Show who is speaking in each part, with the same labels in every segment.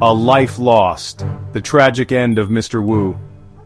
Speaker 1: A life lost. The tragic end of Mr. Wu.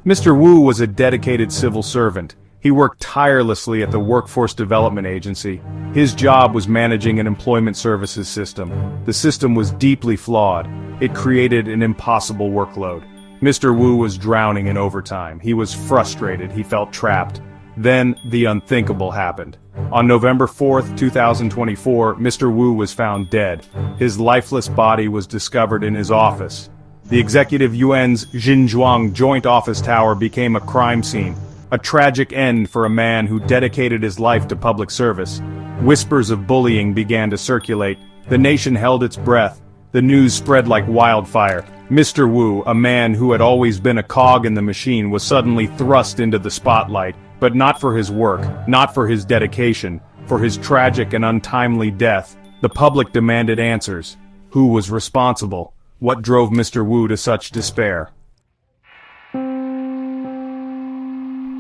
Speaker 1: Mr. Wu was a dedicated civil servant. He worked tirelessly at the Workforce Development Agency. His job was managing an employment services system. The system was deeply flawed. It created an impossible workload. Mr. Wu was drowning in overtime. He was frustrated. He felt trapped. Then, the unthinkable happened. On November 4th, 2024, Mr. Wu was found dead. His lifeless body was discovered in his office. The Executive Yuan's Xinjiang Joint Office Tower became a crime scene. A tragic end for a man who dedicated his life to public service. Whispers of bullying began to circulate. The nation held its breath. The news spread like wildfire. Mr. Wu, a man who had always been a cog in the machine, was suddenly thrust into the spotlight, but not for his work, not for his dedication, for his tragic and untimely death. The public demanded answers. Who was responsible? What drove Mr. Wu to such despair?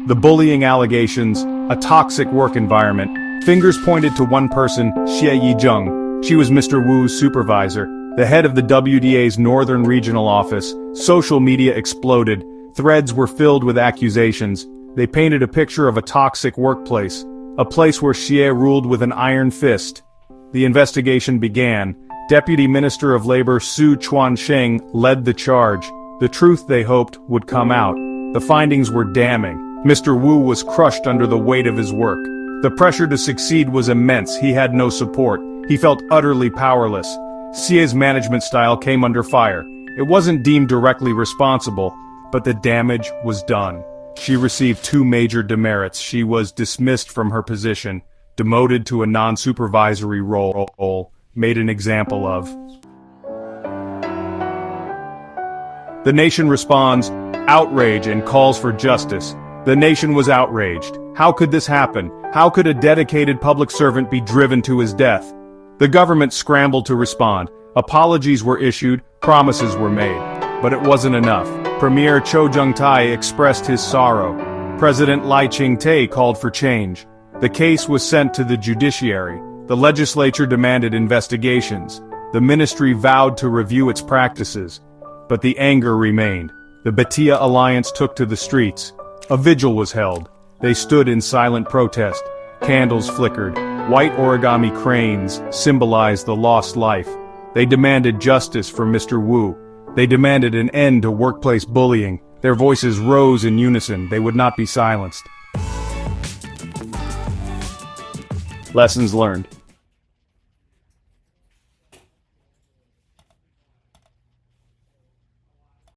Speaker 1: The bullying allegations, a toxic work environment. Fingers pointed to one person, Xie Yizheng. She was Mr. Wu's supervisor, the head of the WDA's Northern Regional Office. Social media exploded. Threads were filled with accusations. They painted a picture of a toxic workplace, a place where Xie ruled with an iron fist. The investigation began. Deputy Minister of Labor Su Chuansheng led the charge. The truth, they hoped, would come out. The findings were damning. Mr. Wu was crushed under the weight of his work. The pressure to succeed was immense. He had no support. He felt utterly powerless. Xie's management style came under fire. It wasn't deemed directly responsible, but the damage was done. She received two major demerits. She was dismissed from her position, demoted to a non-supervisory role, made an example of. The nation responds, outrage, and calls for justice. The nation was outraged. How could this happen? How could a dedicated public servant be driven to his death? The government scrambled to respond. Apologies were issued, promises were made. But it wasn't enough. Premier Zhou Zhengtai expressed his sorrow. President Lai Ching-te called for change. The case was sent to the judiciary. The legislature demanded investigations. The ministry vowed to review its practices. But the anger remained. The Batia Alliance took to the streets. A vigil was held. They stood in silent protest. Candles flickered. White origami cranes symbolized the lost life. They demanded justice for Mr. Wu. They demanded an end to workplace bullying. Their voices rose in unison. They would not be silenced. Lessons learned.